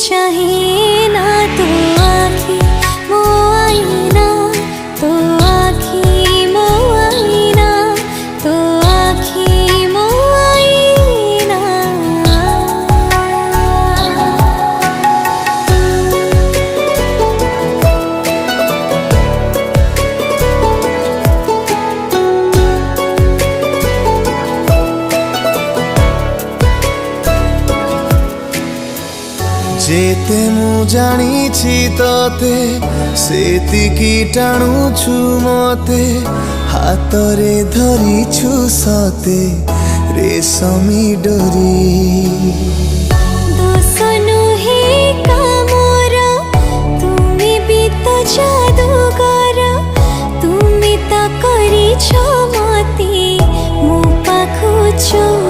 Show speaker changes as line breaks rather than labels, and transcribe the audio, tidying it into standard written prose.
चाहे ना तो आँखी मो आईना, तो आँखी मो आईना, तो आँखी मो आईना।
जेते मु जानी तोते सेतिकी टाणुछु मते, हातरे धरिछु सते रेशमी डोरी।
दोसनो